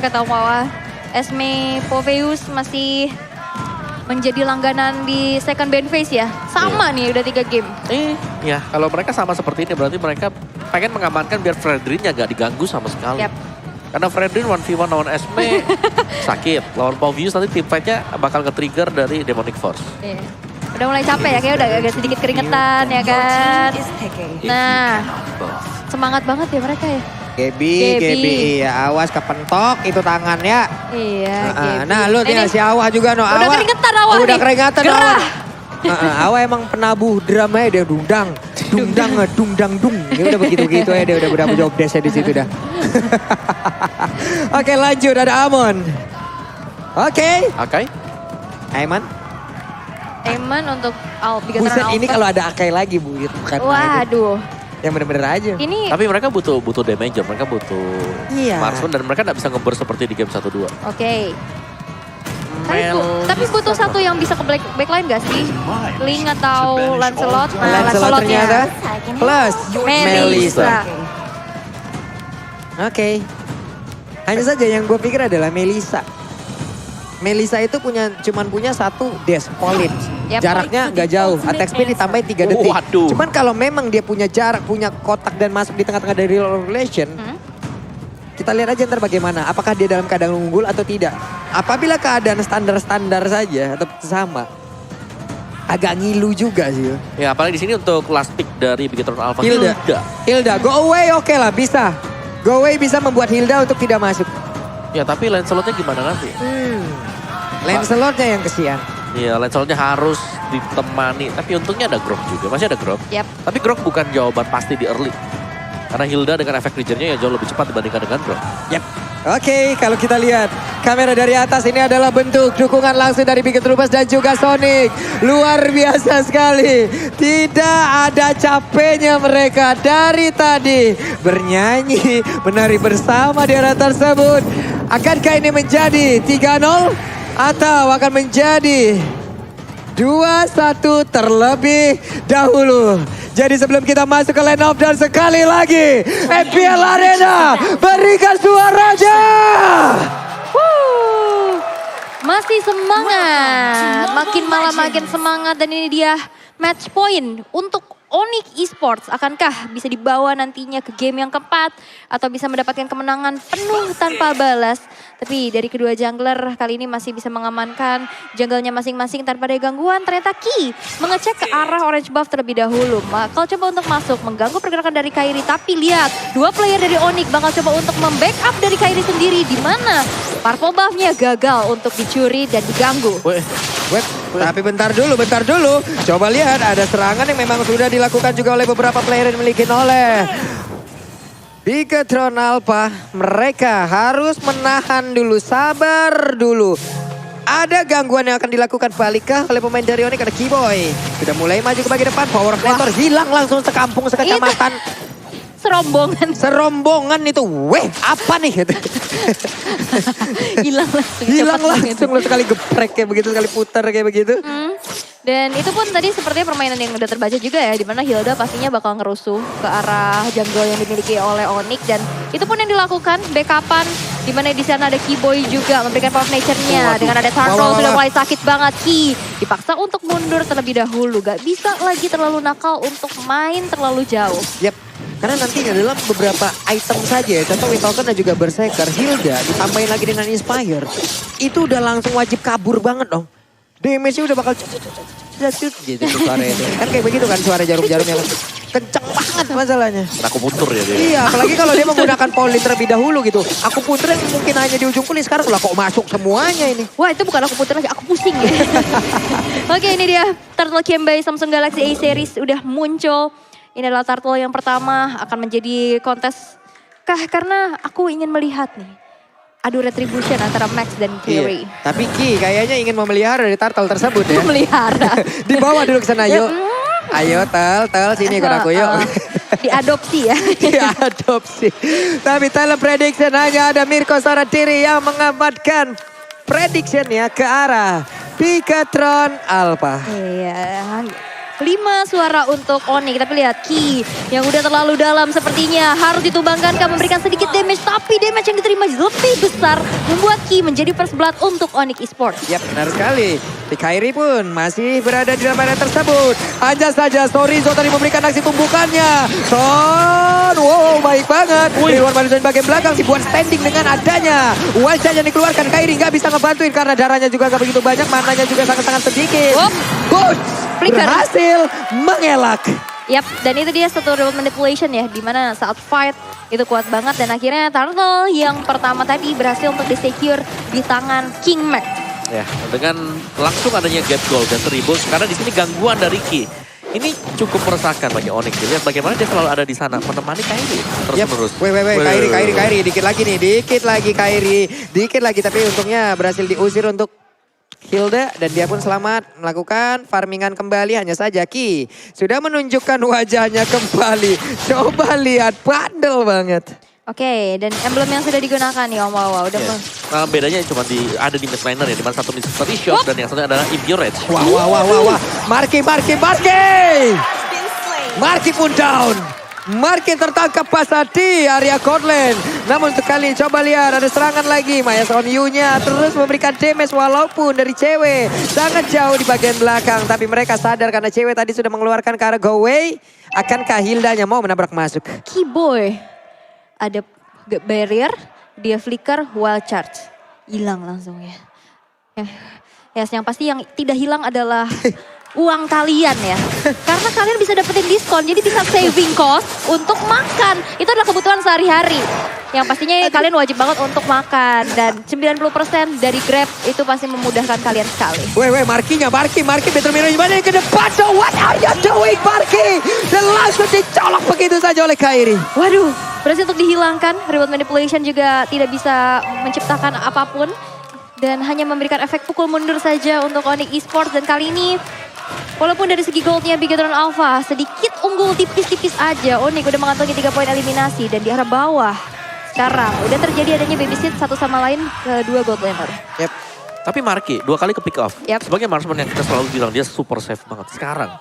Kata Wawa, Esme Poveus masih menjadi langganan di second band phase ya. Sama nih udah 3 game. Ya kalau mereka sama seperti ini berarti mereka pengen mengamankan biar Fredrin gak diganggu sama sekali. Yap. Karena Fredrin 1v1 lawan Esme sakit. Lawan Poveus nanti team fight-nya bakal nge-trigger dari Demonic Force. Iya. Udah mulai capek ya, kayak udah agak sedikit keringetan ya kan. Nah, semangat banget ya mereka ya. Gebi, ya awas kepentok itu tangannya. Iya, Gaby. Nah lu tinggal si Awah juga no. Udah keringetan Awah Udah nih. keringetan Gerah. Awah emang penabuh dramanya dia dungdang dung. Dia udah begitu ya, dia udah berapa job desa di situ dah. Oke lanjut ada Amon. Oke. Aiman. Aiman untuk Bigatron Buset Alpha. ini kalau ada Akai lagi Bu, itu bukan main. Waduh. Yang bener-bener aja. Ini Tapi mereka butuh damage, mereka butuh marksman dan mereka gak bisa ngeburst seperti di game 1-2. oke. Tapi butuh satu yang bisa ke backline gak sih? Ling atau Lancelot? Nah, Lancelot ternyata plus Melissa. Oke. Hanya saja yang gue pikir adalah Melissa. Melissa itu cuman punya satu dash point. Yep. Jaraknya nggak jauh. Attack speed ditambahin 3 detik. Waduh. Cuman kalau memang dia punya jarak, punya kotak dan masuk di tengah-tengah dari relation. Kita lihat aja ntar bagaimana. Apakah dia dalam keadaan unggul atau tidak. Apabila keadaan standar-standar saja atau sama. Agak ngilu juga sih. Ya apalagi di sini untuk last pick dari Bigatron Alpha. Hilda, go away oke lah bisa. Go away bisa membuat Hilda untuk tidak masuk. Ya tapi Lancelotnya gimana nanti? Lancelotnya yang kesian. Iya Lancelotnya harus ditemani. Tapi untungnya ada Grok juga, masih ada Grok. Yap. Tapi Grok bukan jawaban pasti di early. Karena Hilda dengan efek regennya ya jauh lebih cepat dibandingkan dengan Grok. Yap. Oke, kalau kita lihat kamera dari atas ini adalah bentuk dukungan langsung dari Bigatron dan juga Sonic. Luar biasa sekali. Tidak ada capeknya mereka dari tadi. Bernyanyi, menari bersama di area tersebut. Akankah ini menjadi 3-0? Atau akan menjadi 2-1 terlebih dahulu. Jadi sebelum kita masuk ke line up dan sekali lagi FPL Arena berikan suaranya. Masih semangat, makin malam makin semangat dan ini dia match point untuk Onyx Esports. Akankah bisa dibawa nantinya ke game yang keempat atau bisa mendapatkan kemenangan penuh tanpa balas. Tapi dari kedua jungler kali ini masih bisa mengamankan junglenya masing-masing tanpa ada gangguan. Ternyata Ki mengecek ke arah orange buff terlebih dahulu. Bakal coba untuk masuk mengganggu pergerakan dari Kairi. Tapi lihat dua player dari Onyx bakal coba untuk membackup dari Kairi sendiri. Di mana purple buffnya gagal untuk dicuri dan diganggu. Tapi bentar dulu. Coba lihat ada serangan yang memang sudah dilakukan juga oleh beberapa player yang dimiliki oleh Bigatron Alpha. Mereka harus menahan dulu, sabar dulu. Ada gangguan yang akan dilakukan balikkah oleh pemain dari Onyx, ada Keyboy. Sudah mulai maju ke bagian depan, power of Mentor hilang langsung sekampung, sekecamatan. Serombongan itu, apa nih? Hilang langsung lo sekali geprek kayak begitu, sekali putar kayak begitu. Dan itu pun tadi sepertinya permainan yang udah terbaca juga ya. Dimana Hilda pastinya bakal ngerusuh ke arah jungle yang dimiliki oleh Onyx. Dan itu pun yang dilakukan backupan. Dimana di sana ada Keyboy juga memberikan power of nature-nya. Dengan ada Turtle sudah mulai sakit banget. Ki dipaksa untuk mundur terlebih dahulu. Gak bisa lagi terlalu nakal untuk main terlalu jauh. Yap. Karena nantinya dalam beberapa item saja ya. Contoh Witoken dan juga Berserker. Hilda ditambahin lagi dengan Inspire. Itu udah langsung wajib kabur banget dong. Damage-nya udah bakal gitu suara itu. Kan kayak begitu kan suara jarum-jarum yang kenceng banget masalahnya. Aku putur ya dia. Iya, apalagi kalau dia menggunakan Pauli terlebih dahulu gitu. Aku puter yang mungkin hanya di ujung kulit, sekarang lah kok masuk semuanya ini. Wah itu bukan aku putar lagi, aku pusing ya. Oke ini dia Turtle Camp by Samsung Galaxy A Series udah muncul. Ini adalah Turtle yang pertama akan menjadi kontes kah karena aku ingin melihat nih. Adu retribution antara Max dan Fury. Iya. Tapi Ki kayaknya ingin memelihara dari turtle tersebut ya. Memelihara. Dibawa dulu ke sana yuk. Ayo tel sini ikut aku yuk. Diadopsi ya. Diadopsi. Tapi dalam prediction hanya ada Mirko Saratiri yang mengamankan predictionnya ke arah Bigatron Alpha. Iya. suara untuk Onyx. Tapi lihat Ki yang udah terlalu dalam sepertinya harus ditumbangkan, memberikan sedikit damage. Tapi damage yang diterima lebih besar membuat Ki menjadi first blood untuk Onyx Esports. Yap, benar sekali. Di Kairi pun masih berada di dalam area tersebut. Hanya saja Sorizo tadi memberikan aksi tumbukannya. Wow, baik banget. Di luar manusia bagian belakang dibuat standing dengan adanya wajah yang dikeluarkan. Kairi nggak bisa ngebantuin karena darahnya juga nggak begitu banyak, mananya juga sangat-sangat sedikit. Boots berhasil mengelak. Yap, dan itu dia satu reward manipulation ya, dimana saat fight itu kuat banget dan akhirnya Turtle yang pertama tadi berhasil untuk di-secure di tangan King Mac. Ya, dengan langsung adanya gap goal dan tribus karena di sini gangguan dari Ki. Ini cukup meresahkan bagi Onyx. Lihat bagaimana dia selalu ada di sana menemani Kairi terus-menerus. Kairi, dikit lagi nih, dikit lagi. Tapi untungnya berhasil diusir untuk Hilda dan dia pun selamat melakukan farmingan kembali. Hanya saja Ki sudah menunjukkan wajahnya kembali. Coba lihat, bandel banget. Oke, dan emblem yang sudah digunakan nih Om Wawa udah bedanya cuma ada di midliner ya, di mana satu mystery shop dan yang satunya adalah impure edge. Wah. Marki pun down. Marki tertangkap basah di area Cortland. Namun sekali coba lihat ada serangan lagi. Maya Sonyu-nya terus memberikan damage walaupun dari cewek sangat jauh di bagian belakang. Tapi mereka sadar karena cewek tadi sudah mengeluarkan ke arah go away. Akankah Hildanya mau menabrak masuk? Keyboy. Ada barrier, dia flicker, wild charge. Hilang langsung ya. Yes, yang pasti yang tidak hilang adalah uang kalian ya. Karena kalian bisa dapetin diskon, jadi bisa saving cost untuk makan. Itu adalah kebutuhan sehari-hari. Yang pastinya kalian wajib banget untuk makan. Dan 90% dari Grab itu pasti memudahkan kalian sekali. Marki betul mirip gimana ke depan. So what are you doing Marki? Dan langsung dicolok begitu saja oleh Kairi. Waduh, berhasil untuk dihilangkan. Reward manipulation juga tidak bisa menciptakan apapun. Dan hanya memberikan efek pukul mundur saja untuk Onyx Esports. Dan kali ini walaupun dari segi goldnya Bigetron Alpha sedikit unggul tipis-tipis aja. Onyx udah mengantongi 3 poin eliminasi dan di arah bawah. Sekarang udah terjadi adanya babysit satu sama lain ke 2 gold laner. Yep. Tapi Marki 2 kali ke pick off. Yep. Sebagai marksman yang kita selalu bilang dia super safe banget. Sekarang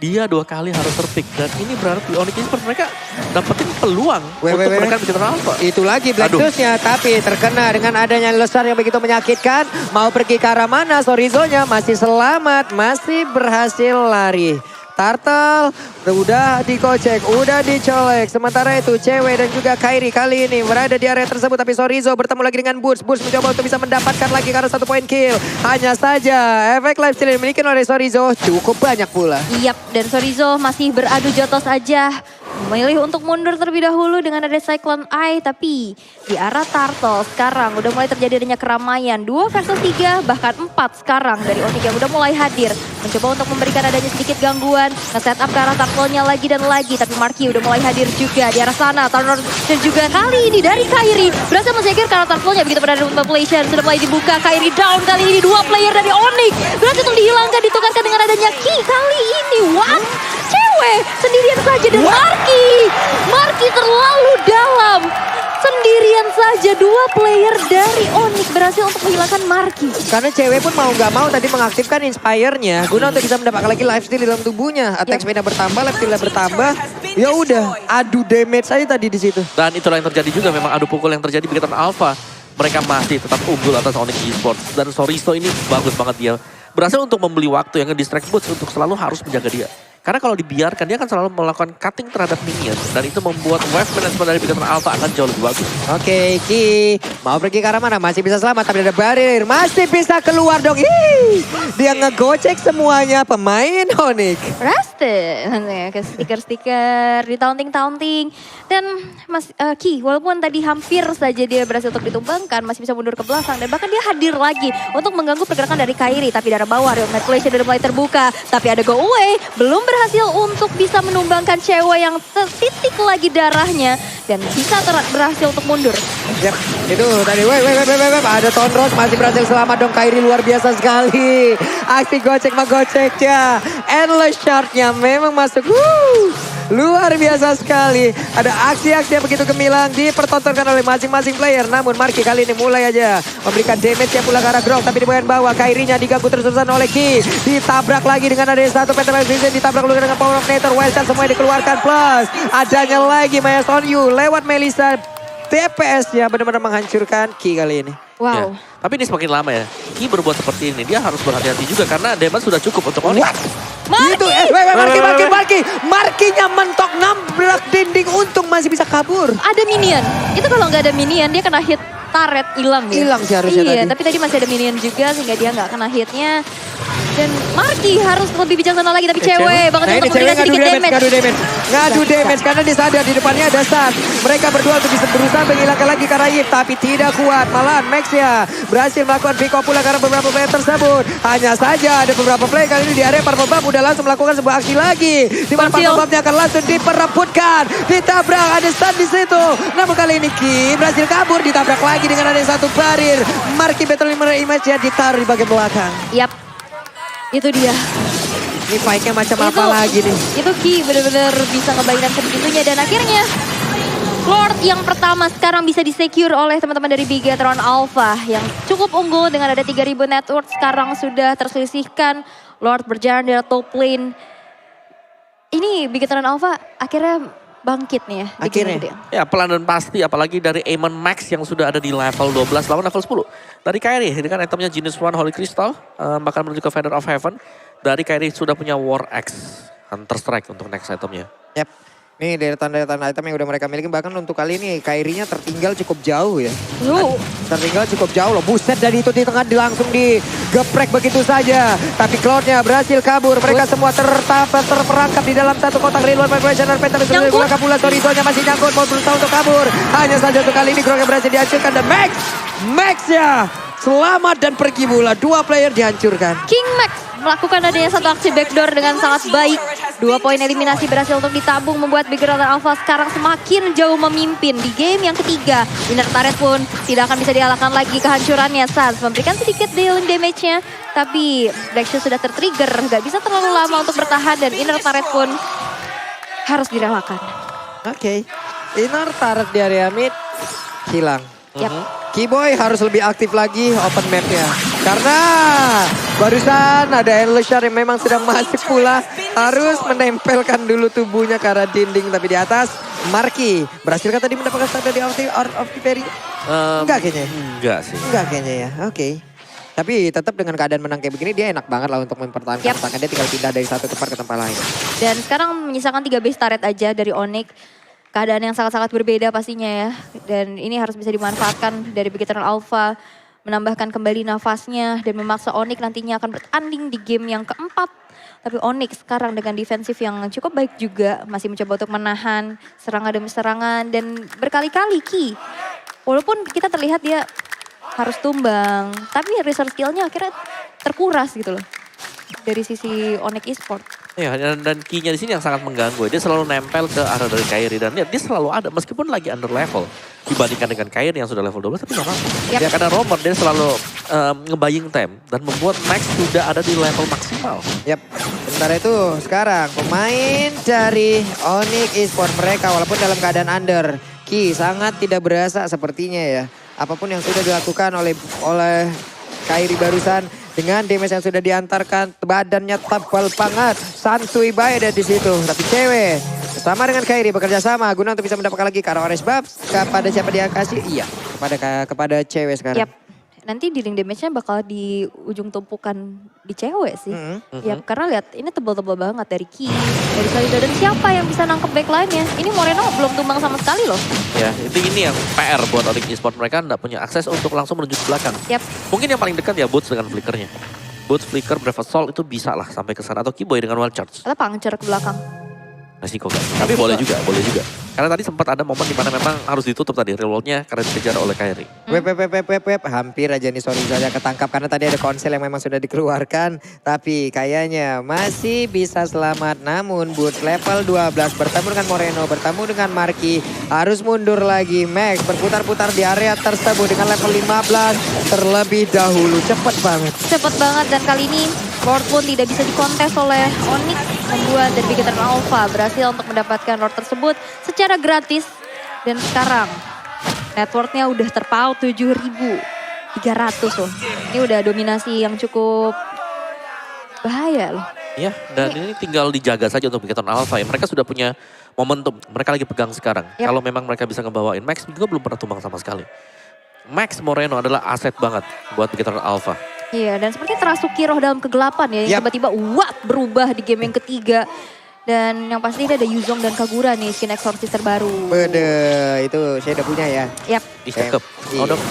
dia 2 kali harus terpick dan ini berarti Onyx Esports mereka dapetin peluang untuk menekan Bigetron Alpha. Itu lagi Black Dust-nya tapi terkena dengan adanya lesar yang begitu menyakitkan. Mau pergi ke arah mana? Sorizo-nya masih selamat, masih berhasil lari. Turtle udah dikocek, udah dicolek. Sementara itu cewek dan juga Kairi kali ini berada di area tersebut. Tapi Sorizo bertemu lagi dengan Boots. Boots mencoba untuk bisa mendapatkan lagi karena 1 poin kill. Hanya saja efek lifesteal yang dimiliki oleh Sorizo cukup banyak pula. Yap, dan Sorizo masih beradu jotos saja. Memilih untuk mundur terlebih dahulu dengan ada Cyclone Eye. Tapi di arah Turtle sekarang udah mulai terjadi adanya keramaian. 2 versus 3 bahkan 4 sekarang dari Onyx yang udah mulai hadir. Mencoba untuk memberikan adanya sedikit gangguan. Nge-setup ke arah Turtle-nya lagi dan lagi. Tapi Marki udah mulai hadir juga di arah sana. Turner dan juga kali ini dari Kairi. Berhasil mensekir karena Turtle-nya begitu pada population. Sudah mulai dibuka. Kairi down kali ini 2 player dari Onyx. Berhasil untuk dihilangkan, ditukarkan dengan adanya Ki kali ini. What? Cewek sendirian saja dan Marki terlalu dalam. Sendirian saja 2 player dari Onyx berhasil untuk menghilangkan Marki. Karena cewek pun mau nggak mau tadi mengaktifkan Inspire-nya guna untuk bisa mendapatkan lagi lifesteal di dalam tubuhnya. Attack speed-nya bertambah, lifesteal-nya bertambah. Ya udah, adu damage saja tadi di situ. Dan itulah yang terjadi juga, memang adu pukul yang terjadi Bigetron Alpha. Mereka masih tetap unggul atas Onyx Esports. Dan Sorizo ini bagus banget dia. Berhasil untuk membeli waktu yang nge-distract Boots untuk selalu harus menjaga dia. Karena kalau dibiarkan dia akan selalu melakukan cutting terhadap minion. Dan itu membuat wave management dari Bigetron Alpha akan jauh lebih bagus. Oke, Ki mau pergi ke arah mana? Masih bisa selamat tapi ada barrier. Masih bisa keluar dong. Dia ngegocek semuanya pemain Onyx. Rasted. Ke stiker-stiker, ditaunting-taunting. Dan Ki walaupun tadi hampir saja dia berhasil untuk ditumbangkan, masih bisa mundur ke belakang. Dan bahkan dia hadir lagi untuk mengganggu pergerakan dari Kairi. Tapi dari bawah, Real Manipulation sudah mulai terbuka. Tapi ada go away, belum berhasil untuk bisa menumbangkan cewek yang tertitik lagi darahnya. Dan bisa berhasil untuk mundur. Yap, itu tadi ada Tonros masih berhasil selamat dong. Kairi luar biasa sekali. Aksi gocek-magoceknya. Endless shard-nya memang masuk. Luar biasa sekali. Ada aksi-aksi yang begitu gemilang dipertontonkan oleh masing-masing player. Namun Marky kali ini mulai aja memberikan damage yang pula ke arah Grok. Tapi di bagian bawah Kairinya diganggu terus-terusan oleh Ki. Ditabrak lagi dengan ada satu Petal Vision. Ditabrak lagi dengan Power of Nature. Wildcard semuanya dikeluarkan. Plus adanya lagi Mayas on You lewat Melissa. DPS-nya benar-benar menghancurkan Ki kali ini. Wow. Ya. Tapi ini semakin lama ya. Ki berbuat seperti ini. Dia harus berhati-hati juga karena damage sudah cukup untuk Onyx. Itu, Marky-nya mentok nabrak dinding, untung masih bisa kabur. Ada minion. Itu kalau nggak ada minion dia kena hit turret hilang ya. Hilang sih harusnya Iya, tadi. tapi tadi masih ada minion juga sehingga dia nggak kena hitnya. Dan Marky harus lebih bijaksana lagi tapi cewek banget Nah ini untuk cewek memberikan sedikit damage. ngadu damage karena dia sadar di depannya ada Sun. Mereka berdua untuk bisa berusaha menghilangkan lagi Karayip tapi tidak kuat. Malahan Max ya berhasil melakukan pick up pula karena beberapa player tersebut. Hanya saja ada beberapa player kali ini di area Purple Buff udah langsung melakukan sebuah aksi lagi. Di mana Purple Buff-nya akan langsung diperebutkan. Ditabrak ada Sun di situ. Namun kali ini Ki berhasil kabur, ditabrak lagi dengan ada satu barir. Marky Battle Image-nya ditaruh di bagian belakang. Yap. Itu dia. Ini fight-nya macam apa lagi nih? Itu Ki benar-benar bisa ngebaikan sebegitunya dan akhirnya Lord yang pertama sekarang bisa disecure oleh teman-teman dari Bigetron Alpha yang cukup unggul dengan ada 3000 net worth sekarang sudah terselisihkan. Lord berjalan di top lane. Ini Bigetron Alpha akhirnya bangkit nih ya. di Akhirnya. game gede. Ya pelan dan pasti apalagi dari Aemon Max yang sudah ada di level 12 lawan level 10. Dari Kairi dengan itemnya Genius One Holy Crystal bahkan menuju ke Feather of Heaven. Dari Kairi sudah punya War Axe Hunter Strike untuk next itemnya. Yap. Nih deretan-deretan item yang udah mereka miliki. Bahkan untuk kali ini Kairinya tertinggal cukup jauh ya. Tertinggal cukup jauh loh. Buset dari itu di tengah langsung digeprek begitu saja. Tapi Cloud-nya berhasil kabur. Mereka semua terperangkap di dalam satu kotak Real One Vibration. Penta bisa digunakan pula. Torizonya masih nyangkut. Mau berusaha untuk kabur. Hanya saja untuk kali ini Grok berhasil dihancurkan. Dan Max ya selamat dan pergi pula. Dua player dihancurkan. King Max melakukan adanya satu aksi backdoor dengan sangat baik. 2 poin eliminasi berhasil untuk ditabung membuat Bigetron Alpha sekarang semakin jauh memimpin di game yang ketiga. Inner turret pun tidak akan bisa dialahkan lagi kehancurannya. Sans memberikan sedikit dealing damage-nya. Tapi Black Shoes sudah tertrigger. Gak bisa terlalu lama untuk bertahan dan inner turret pun harus direlakan. Oke. Inner turret di area mid hilang. Yap. Keyboy harus lebih aktif lagi open map-nya. Karena barusan ada Endless Shard yang memang sudah masuk pula. Harus menempelkan dulu tubuhnya ke arah dinding. Tapi di atas Marky berhasilkah tadi mendapatkan standar di Art of the Fairy? Enggak kayaknya. Enggak sih. Enggak kayaknya ya. Oke. Tapi tetap dengan keadaan menang kayak begini dia enak banget lah untuk mempertahankan tangan. Dia tinggal pindah dari satu tempat ke tempat lain. Dan sekarang menyisakan 3 base turret aja dari Onyx. Keadaan yang sangat-sangat berbeda pastinya ya. Dan ini harus bisa dimanfaatkan dari Bigetron Alpha. Menambahkan kembali nafasnya dan memaksa Onyx nantinya akan bertanding di game yang keempat. Tapi Onyx sekarang dengan defensif yang cukup baik juga. Masih mencoba untuk menahan serangan demi serangan. Dan berkali-kali Ki. Walaupun kita terlihat dia harus tumbang. Tapi resource skillnya akhirnya terkuras gitu loh. Dari sisi Onyx Esports. Ya, dan key-nya di sini yang sangat mengganggu. Dia selalu nempel ke arah dari Kairi dan lihat dia selalu ada meskipun lagi under level dibandingkan dengan Kairi yang sudah level 12 tapi nggak apa-apa. Yep. Ya karena Romer dia selalu ngebaying time dan membuat Max sudah ada di level maksimal. Yap. Sementara itu sekarang pemain dari Onyx Esports mereka walaupun dalam keadaan under. Ki sangat tidak berasa sepertinya ya. Apapun yang sudah dilakukan oleh Kairi barusan. Dengan damage yang sudah diantarkan, badannya tebal banget. Santuy baik ada di situ. Tapi cewek bersama dengan Kairi bekerja sama guna untuk bisa mendapatkan lagi Kara Orange Buffs. Kepada siapa dia kasih? Iya, kepada cewek sekarang. Yap. Nanti dealing damage-nya bakal di ujung tumpukan di cewek sih. Yap, karena lihat ini tebal-tebal banget dari Ki, dari Salida. Dan siapa yang bisa nangkep backline-nya? Ini Moreno belum tumbang sama sekali loh. Ya, ini yang PR buat Onyx Esports, mereka nggak punya akses untuk langsung menuju ke belakang. Yap. Mungkin yang paling dekat ya Boots dengan flickernya. Boots, flicker, Brave Assault itu bisa lah sampai ke sana atau Keyboy dengan wild charge. Atau puncture ke belakang. Resiko kan? Tapi boleh juga. Karena tadi sempat ada momen di mana memang harus ditutup tadi reloadnya karena dikejar oleh Kairi. Wep. Hampir aja nih sorry saja ketangkap karena tadi ada konsel yang memang sudah dikeluarkan. Tapi kayaknya masih bisa selamat. Namun Boots level 12 bertemu dengan Moreno, bertemu dengan Marky. Harus mundur lagi. Max berputar-putar di area tersebut dengan level 15 terlebih dahulu. Cepet banget Cepet banget dan kali ini Lord pun tidak bisa dikontes oleh Onyx. membuat dari Bigetron Alpha berhasil untuk mendapatkan Lord tersebut secara gratis. Dan sekarang networknya udah terpaut 7.300 loh. Ini udah dominasi yang cukup bahaya loh. Ya, dan ini tinggal dijaga saja untuk Bigetron Alpha ya. Mereka sudah punya momentum, mereka lagi pegang sekarang. Yap. Kalau memang mereka bisa ngebawain, Max juga belum pernah tumbang sama sekali. Max Moreno adalah aset banget buat Bigetron Alpha. Iya, dan sepertinya terasuki roh dalam kegelapan ya. Yang Yap. tiba-tiba berubah di game yang ketiga. Dan yang pasti ada Yuzong dan Kagura nih, skin Exorcist terbaru. Bede, itu saya udah punya ya. Yap, Di cakep. Oh, dong.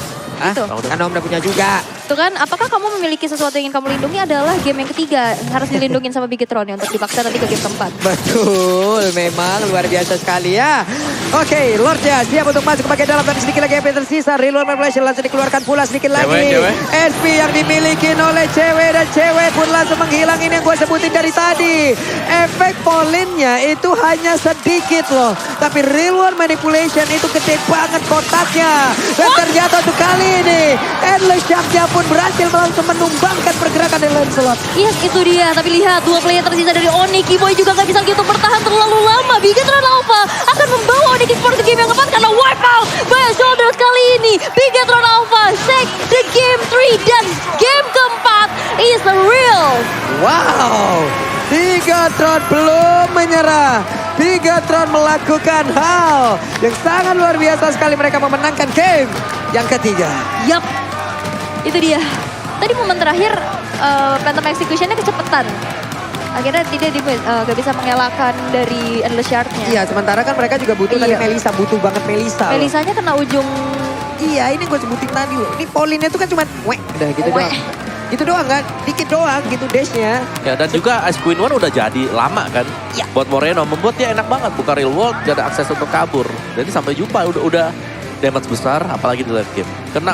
Ah, Itu. kan Om udah punya juga. itu kan apakah kamu memiliki sesuatu yang ingin kamu lindungi adalah game yang ketiga. Harus dilindungin sama Bigetron ya untuk dipaksa nanti ke game keempat. Betul, memang luar biasa sekali ya. Oke, Lord ya siap untuk masuk ke bagian dalam. Tapi sedikit lagi yang tersisa. Reload Manipulation langsung dikeluarkan pula sedikit lagi. Cewek. SP yang dimiliki oleh cewek dan cewek pun langsung menghilang. Ini yang gue sebutin dari tadi. Efek polinnya itu hanya sedikit loh. Tapi Reload Manipulation itu gede banget kotaknya. Dan ternyata untuk kali ini Endless Shark-nya pun berhasil langsung menumbangkan pergerakan dari Lancelot. Yes, itu dia. Tapi lihat, dua player tersisa dari Onyx. Kiboy juga gak bisa gitu bertahan terlalu lama. Bigetron Alpha akan membawa Onyx Esports ke game yang keempat karena wipe out by Shoulders kali ini. Bigetron Alpha take the game 3 dan game keempat is the real. Wow, Bigetron belum menyerah. Bigetron melakukan hal yang sangat luar biasa sekali. Mereka memenangkan game yang ketiga. Yap, itu dia. Tadi momen terakhir Phantom Execution-nya kecepatan. Akhirnya tidak gak bisa mengelakkan dari Endless Shard-nya. Iya, sementara kan mereka juga butuh tadi Iya. Melisa, butuh banget Melisa. loh. Melisanya kena ujung. Iya, ini gue sebutin tadi loh. Ini Pauline tuh kan cuma udah gitu Wek. doang. Gitu doang kan, dikit doang gitu dash-nya. Ya, dan juga Ice Queen One udah jadi lama kan. Ya. Buat Moreno, membuat dia enak banget. Buka real world, gak ada akses untuk kabur. Jadi sampai jumpa, udah damage besar, apalagi di late game. Kena